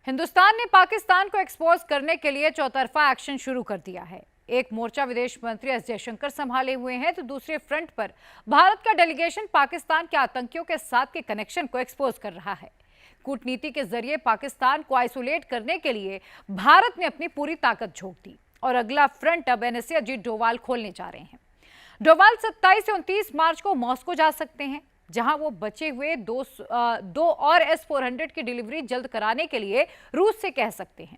हिंदुस्तान ने पाकिस्तान को एक्सपोज करने के लिए चौतरफा एक्शन शुरू कर दिया है। एक मोर्चा विदेश मंत्री एस जयशंकर संभाले हुए हैं, तो दूसरे फ्रंट पर भारत का डेलीगेशन पाकिस्तान के आतंकियों के साथ के कनेक्शन को एक्सपोज कर रहा है। कूटनीति के जरिए पाकिस्तान को आइसोलेट करने के लिए भारत ने अपनी पूरी ताकत झोंक दी और अगला फ्रंट अब एनएसए अजीत डोभाल खोलने जा रहे हैं। डोभाल 27 से 29 मार्च को मॉस्को जा सकते हैं, जहां वो बचे हुए दो और S-400 की डिलीवरी जल्द कराने के लिए रूस से कह सकते हैं।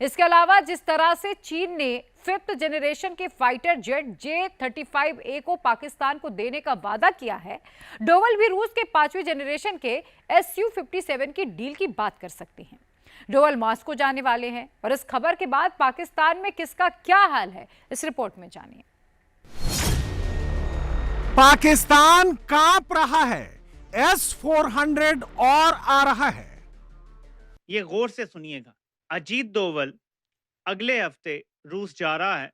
इसके अलावा जिस तरह से चीन ने 5th जनरेशन के फाइटर जेट J-35A को पाकिस्तान को देने का वादा किया है, डोभाल भी रूस के 5वीं जनरेशन के Su-57 की डील की बात कर सकते हैं। डोभाल मॉस्को जाने वाले हैं और इस खबर के बाद पाकिस्तान में किसका क्या हाल है, इस रिपोर्ट में जानिए। पाकिस्तान कांप रहा है, S-400 और आ रहा है। ये गौर से सुनिएगा, अजीत डोभाल अगले हफ्ते रूस जा रहा है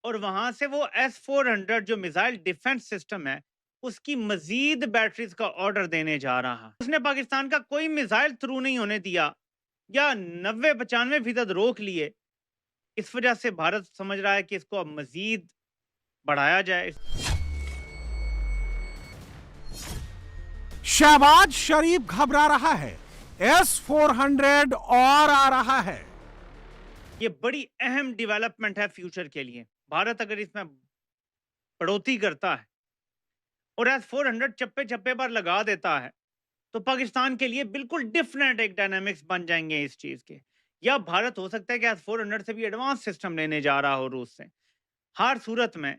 और वहां से वो S-400 जो मिसाइल डिफेंस सिस्टम है उसकी मजीद बैटरीज का ऑर्डर देने जा रहा है। उसने पाकिस्तान का कोई मिसाइल थ्रू नहीं होने दिया या 90-95% रोक लिए। इस वजह से भारत समझ रहा है कि इसको अब मजीद बढ़ाया जाए। शहबाज शरीफ घबरा रहा है, S-400 और आ रहा है। ये बड़ी अहम डेवलपमेंट है फ्यूचर के लिए। भारत अगर इसमें बढ़ोतरी करता है और S-400 चप्पे चप्पे पर लगा देता है तो पाकिस्तान के लिए बिल्कुल डिफरेंट एक डायनामिक्स बन जाएंगे इस चीज के। या भारत हो सकता है कि S-400 से भी एडवांस सिस्टम लेने जा रहा हो रूस से। हर सूरत में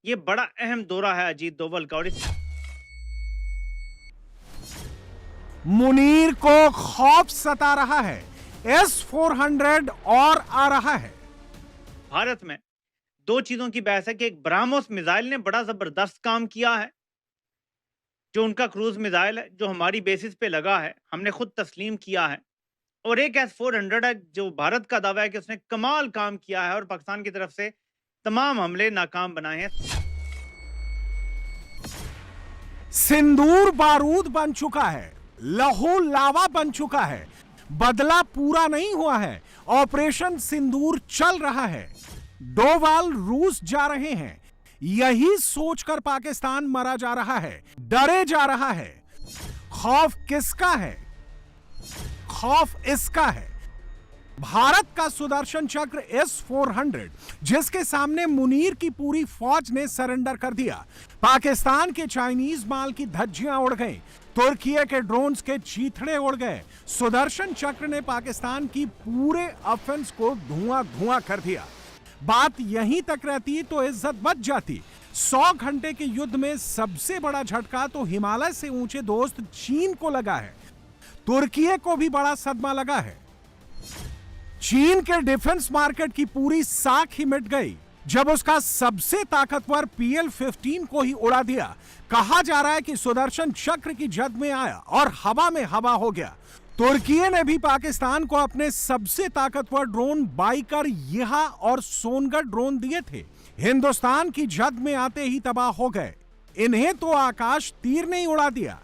ये बड़ा अहम दौरा है अजीत डोभाल का। और मुनीर को खौफ सता रहा है, S-400 और आ रहा है। भारत में दो चीजों की बहस है कि एक ब्राह्मोस मिसाइल ने बड़ा जबरदस्त काम किया है, जो उनका क्रूज मिसाइल है, जो हमारी बेसिस पे लगा है, हमने खुद तस्लीम किया है। और एक S-400 है जो भारत का दावा है कि उसने कमाल काम किया है और पाकिस्तान की तरफ से तमाम हमले नाकाम बनाए हैं। सिंदूर बारूद बन चुका है, लहू लावा बन चुका है, बदला पूरा नहीं हुआ है, ऑपरेशन सिंदूर चल रहा है। डोभाल रूस जा रहे हैं, यही सोचकर पाकिस्तान मरा जा रहा है, डरे जा रहा है। खौफ किसका है? खौफ इसका है, भारत का सुदर्शन चक्र S-400 जिसके सामने मुनीर की पूरी फौज ने सरेंडर कर दिया। पाकिस्तान के चाइनीज माल की धज्जियां उड़ गई, तुर्की के ड्रोन्स के चीथड़े उड़ गए। सुदर्शन चक्र ने पाकिस्तान की पूरे ऑफेंस को धुआं धुआं कर दिया। बात यहीं तक रहती तो इज्जत बच जाती। 100 घंटे के युद्ध में सबसे बड़ा झटका तो हिमालय से ऊंचे दोस्त चीन को लगा है। तुर्की को भी बड़ा सदमा लगा है। चीन के डिफेंस मार्केट की पूरी साख ही मिट गई जब उसका सबसे ताकतवर PL-15 को ही उड़ा दिया। कहा जा रहा है कि सुदर्शन चक्र की जद में आया और हवा में हवा हो गया। तुर्की ने भी पाकिस्तान को अपने सबसे ताकतवर ड्रोन बाइकर यहा और सोनगढ़ ड्रोन दिए थे, हिंदुस्तान की जद में आते ही तबाह हो गए। इन्हें तो आकाश तीर ने ही उड़ा दिया।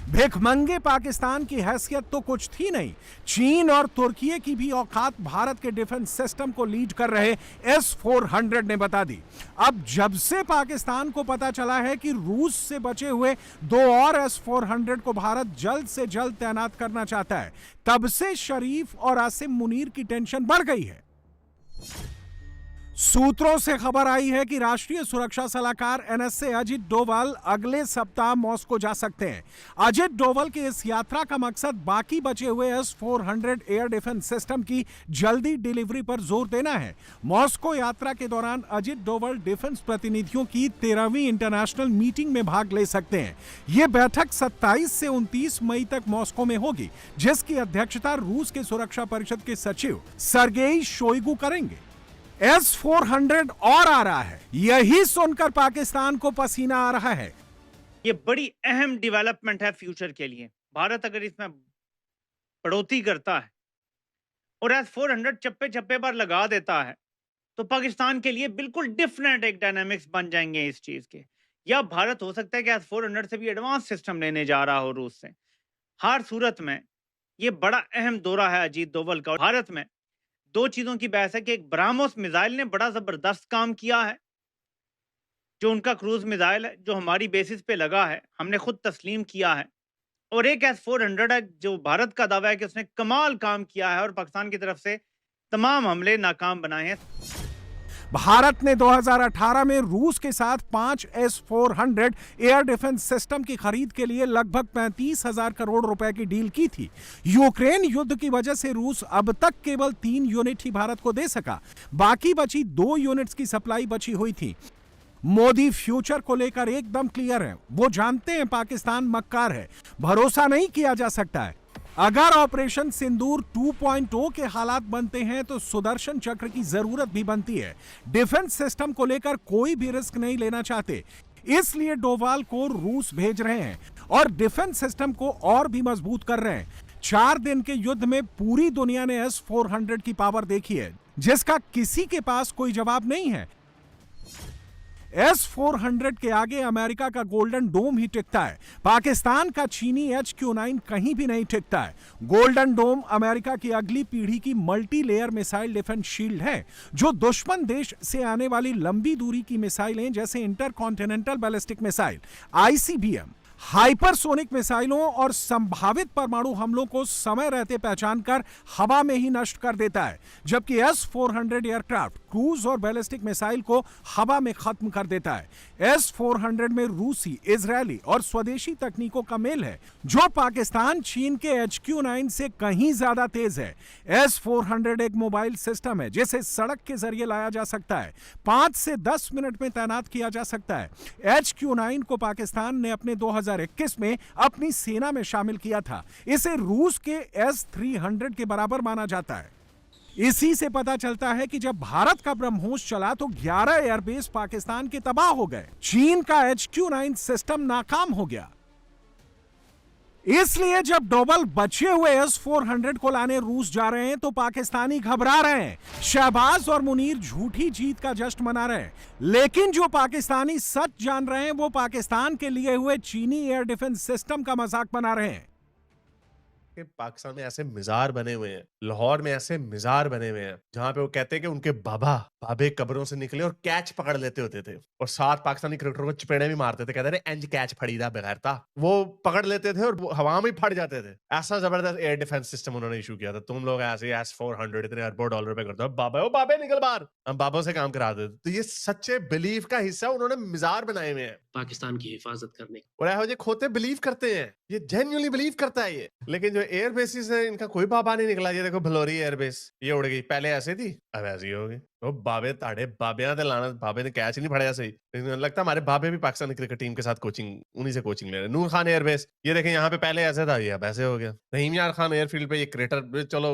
भिखमंगे पाकिस्तान की हैसियत तो कुछ थी नहीं। चीन और तुर्की की भी औकात भारत के डिफेंस सिस्टम को लीड कर रहे S-400 ने बता दी। अब जब से पाकिस्तान को पता चला है कि रूस से बचे हुए 2 और S-400 को भारत जल्द से जल्द तैनात करना चाहता है, तब से शरीफ और आसिम मुनीर की टेंशन बढ़ गई है। सूत्रों से खबर आई है कि राष्ट्रीय सुरक्षा सलाहकार NSA अजीत डोभाल अगले सप्ताह मॉस्को जा सकते हैं। अजीत डोभाल की इस यात्रा का मकसद बाकी बचे हुए S-400 एयर डिफेंस सिस्टम की जल्दी डिलीवरी पर जोर देना है। मॉस्को यात्रा के दौरान अजीत डोभाल डिफेंस प्रतिनिधियों की 13वीं इंटरनेशनल मीटिंग में भाग ले सकते हैं। यह बैठक 27 से 29 मई तक मॉस्को में होगी, जिसकी अध्यक्षता रूस के सुरक्षा परिषद के सचिव सर्गेई शोइगु करेंगे। S-400 और आ रहा है, यही सुनकर पाकिस्तान को पसीना आ रहा है। ये बड़ी अहम डेवलपमेंट है फ्यूचर के लिए। भारत अगर इसमें बढ़ोतरी करता है और S-400 चप्पे चप्पे पर लगा देता है तो पाकिस्तान के लिए बिल्कुल डिफरेंट एक डायनामिक्स बन जाएंगे इस चीज के। या भारत हो सकता है कि S-400 से भी एडवांस सिस्टम लेने जा रहा हो रूस से। हर सूरत में ये बड़ा अहम दौरा है अजीत डोभाल का। भारत में 2 चीज़ों की बहस है कि एक ब्रह्मोस मिसाइल ने बड़ा ज़बरदस्त काम किया है, जो उनका क्रूज़ मिसाइल है, जो हमारी बेसिस पे लगा है, हमने खुद तस्लीम किया है। और एक S-400 है, जो भारत का दावा है कि उसने कमाल काम किया है और पाकिस्तान की तरफ से तमाम हमले नाकाम बनाए हैं। भारत ने 2018 में रूस के साथ 5 S-400 एयर डिफेंस सिस्टम की खरीद के लिए लगभग 35,000 करोड़ रुपए की डील की थी। यूक्रेन युद्ध की वजह से रूस अब तक केवल 3 यूनिट ही भारत को दे सका, बाकी बची 2 यूनिट्स की सप्लाई बची हुई थी। मोदी फ्यूचर को लेकर एकदम क्लियर है। वो जानते हैं पाकिस्तान मक्कार है, भरोसा नहीं किया जा सकता है। अगर ऑपरेशन सिंदूर 2.0 के हालात बनते हैं तो सुदर्शन चक्र की जरूरत भी बनती है। डिफेंस सिस्टम को लेकर कोई भी रिस्क नहीं लेना चाहते, इसलिए डोभाल को रूस भेज रहे हैं और डिफेंस सिस्टम को और भी मजबूत कर रहे हैं। 4 दिन के युद्ध में पूरी दुनिया ने S-400 की पावर देखी है, जिसका किसी के पास कोई जवाब नहीं है। S-400 के आगे अमेरिका का गोल्डन डोम ही टिकता है। पाकिस्तान का चीनी HQ-9 कहीं भी नहीं टिकता है। गोल्डन डोम अमेरिका की अगली पीढ़ी की multi layer missile defence shield है, जो दुश्मन देश से आने वाली लंबी दूरी की मिसाइलें जैसे intercontinental ballistic missile ICBM, hypersonic मिसाइलों और संभावित परमाणु हमलों को समय रहते पहचान कर हवा में ही नष्ट कर देता है, जबकि S-400 एयरक्राफ्ट क्रूज और बैलिस्टिक मिसाइल को हवा में खत्म कर देता है। S-400 में रूसी, इजरायली और स्वदेशी तकनीकों का मेल है, जो पाकिस्तान चीन के HQ-9 से कहीं ज्यादा तेज है। S-400 एक मोबाइल सिस्टम है, जिसे सड़क के जरिए लाया जा सकता है, 5 से 10 मिनट में तैनात किया जा सकता है। HQ-9 को पाकिस्तान ने अपने 2021 में अपनी सेना में शामिल किया था। इसे रूस के S-300 के बराबर माना जाता है। इसी से पता चलता है कि जब भारत का ब्रह्मोस चला तो 11 एयरबेस पाकिस्तान के तबाह हो गए। चीन का HQ-9 सिस्टम नाकाम हो गया। इसलिए जब डोभाल बचे हुए S-400 को लाने रूस जा रहे हैं तो पाकिस्तानी घबरा रहे हैं। शहबाज और मुनीर झूठी जीत का जश्न मना रहे हैं, लेकिन जो पाकिस्तानी सच जान रहे हैं वो पाकिस्तान के लिए हुए चीनी एयर डिफेंस सिस्टम का मजाक बना रहे हैं। कि पाकिस्तान में ऐसे मिज़ार बने हुए हैं, लाहौर में ऐसे मिज़ार बने हुए हैं, जहाँ पे वो कहते हैं कि उनके बाबे कब्रों से निकले और कैच पकड़ लेते होते थे और 7 पाकिस्तानी क्रिकेटरों को चपेड़े भी मारते थे, कहते थे इंज कैच फड़ीदा बगैरता। वो पकड़ लेते थे और वो हवा में फट जाते थे। ऐसा जबरदस्त एयर डिफेंस सिस्टम उन्होंने इशू किया था। तुम लोग ऐसे S-400 इतने अरबों डॉलर पे करते हो, बाबे निकल बाहर, हम बाबों से काम करा देते। तो ये सच्चे बिलीफ का हिस्सा उन्होंने मिज़ार बनाए हुए हैं पाकिस्तान की हिफाजत करने। और ऐसे जो खोते बिलीव करते हैं, ये जेन्युइनली बिलीव करता है ये। लेकिन जो एयर बेसिस है, इनका कोई बाबा नहीं निकला। ये देखो भलोरी एयरबेस, ये उड़ गई। पहले ऐसे थी, अब ऐसी हो गई। तो बाबे ताड़े बाबियां ते लाना, बाबे ने कैच नहीं फड़ाया सही। लेकिन लगता है हमारे बाबे भी पाकिस्तानी क्रिकेट टीम के साथ कोचिंग, उन्हीं से कोचिंग ले रहे हैं। नूर खान एयरबेस, ये देखें यहाँ पे पहले ऐसे था, ये अब ऐसे हो गया। रहीम यार खान एयरफील्ड पे ये क्रेटर, चलो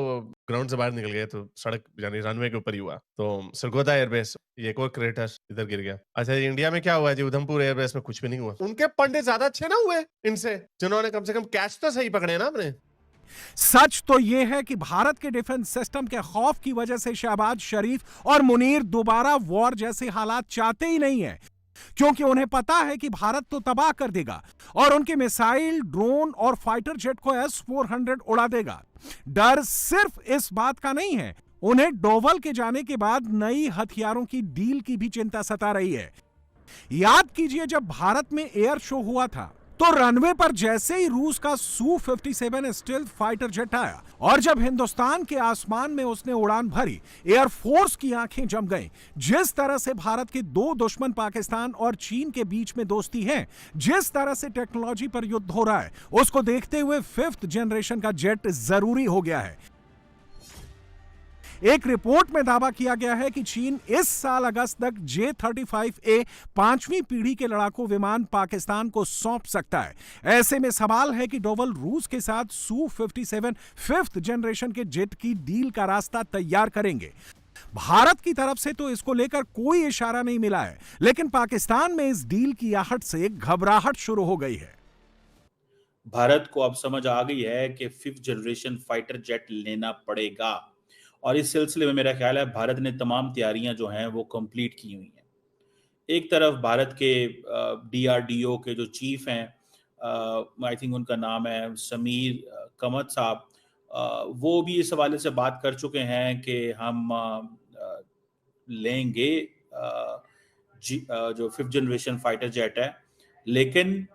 ग्राउंड से बाहर निकल गए तो सड़क यानी रनवे के ऊपर ही हुआ। तो सरगोदा एयरबेस, ये एक और क्रेटर इधर गिर गया। अच्छा, इंडिया में क्या हुआ जी? उधमपुर एयरबेस में कुछ भी नहीं हुआ। उनके पंडित ज्यादा अच्छे ना हुए इनसे, जिन्होंने कम से कम कैच तो सही पकड़े ना अपने। सच तो यह है कि भारत के डिफेंस सिस्टम के खौफ की वजह से शहबाज शरीफ और मुनीर दोबारा वॉर जैसे हालात चाहते ही नहीं है, क्योंकि उन्हें पता है कि भारत तो तबाह कर देगा और उनके मिसाइल, ड्रोन और फाइटर जेट को S-400 उड़ा देगा। डर सिर्फ इस बात का नहीं है, उन्हें डोभाल के जाने के बाद नई हथियारों की डील की भी चिंता सता रही है। याद कीजिए, जब भारत में एयर शो हुआ था तो रनवे पर जैसे ही रूस का Su-57 स्टील्थ फाइटर जेट आया और जब हिंदुस्तान के आसमान में उसने उड़ान भरी, एयरफोर्स की आंखें जम गईं। जिस तरह से भारत के 2 दुश्मन पाकिस्तान और चीन के बीच में दोस्ती है, जिस तरह से टेक्नोलॉजी पर युद्ध हो रहा है, उसको देखते हुए 5th जनरेशन का जेट जरूरी हो गया है। एक रिपोर्ट में दावा किया गया है कि चीन इस साल अगस्त तक J-35A 5वीं पीढ़ी के लड़ाकू विमान पाकिस्तान को सौंप सकता है। ऐसे में सवाल है कि डोभाल रूस के साथ Su-57 5th जनरेशन के जेट की डील का रास्ता तैयार करेंगे। भारत की तरफ से तो इसको लेकर कोई इशारा नहीं मिला है, लेकिन पाकिस्तान में इस डील की आहट से घबराहट शुरू हो गई है। भारत को अब समझ आ गई है कि 5th जनरेशन फाइटर जेट लेना पड़ेगा और इस सिलसिले में मेरा ख्याल है भारत ने तमाम तैयारियां जो हैं वो कंप्लीट की हुई हैं। एक तरफ भारत के DRDO के जो चीफ हैं, आई थिंक उनका नाम है समीर कमत साहब, वो भी इस हवाले से बात कर चुके हैं कि हम लेंगे जो 5th जनरेशन फाइटर जेट है, लेकिन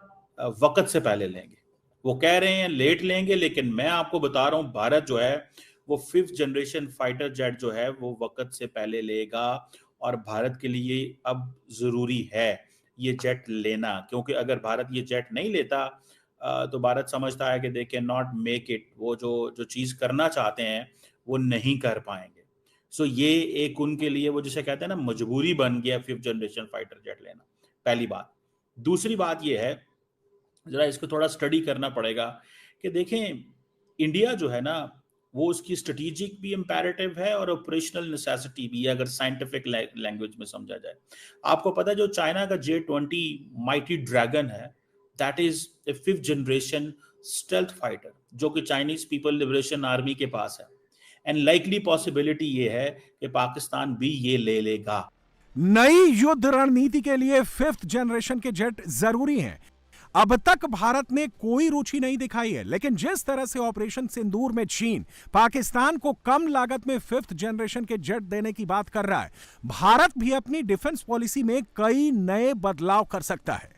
वक्त से पहले लेंगे। वो कह रहे हैं लेट लेंगे, लेकिन मैं आपको बता रहा हूं भारत जो है वो 5th जनरेशन फाइटर जेट जो है वो वक्त से पहले लेगा। और भारत के लिए अब जरूरी है ये जेट लेना, क्योंकि अगर भारत ये जेट नहीं लेता तो भारत समझता है कि they can not make it, वो जो चीज करना चाहते हैं वो नहीं कर पाएंगे। सो ये एक उनके लिए वो जिसे कहते हैं ना मजबूरी बन गया 5th जनरेशन फाइटर जेट लेना, पहली बात। दूसरी बात ये है, जरा इसको थोड़ा स्टडी करना पड़ेगा कि देखें इंडिया जो है ना वो उसकी स्ट्रेटेजिक भी इम्पेरेटिव है और ऑपरेशनल नेसेसिटी भी है, अगर साइंटिफिक लैंग्वेज में समझा जाए। आपको पता है जो चाइना का J-20 माइटी ड्रैगन है, that is a 5th generation stealth fighter जो कि चाइनीज पीपल लिबरेशन आर्मी के पास है। एंड लाइकली पॉसिबिलिटी ये है कि पाकिस्तान भी ये ले लेगा। नई युद्ध रणनीति के लिए 5th जनरेशन के जेट जरूरी हैं। अब तक भारत ने कोई रुचि नहीं दिखाई है, लेकिन जिस तरह से ऑपरेशन सिंदूर में चीन पाकिस्तान को कम लागत में 5th जनरेशन के जेट देने की बात कर रहा है, भारत भी अपनी डिफेंस पॉलिसी में कई नए बदलाव कर सकता है।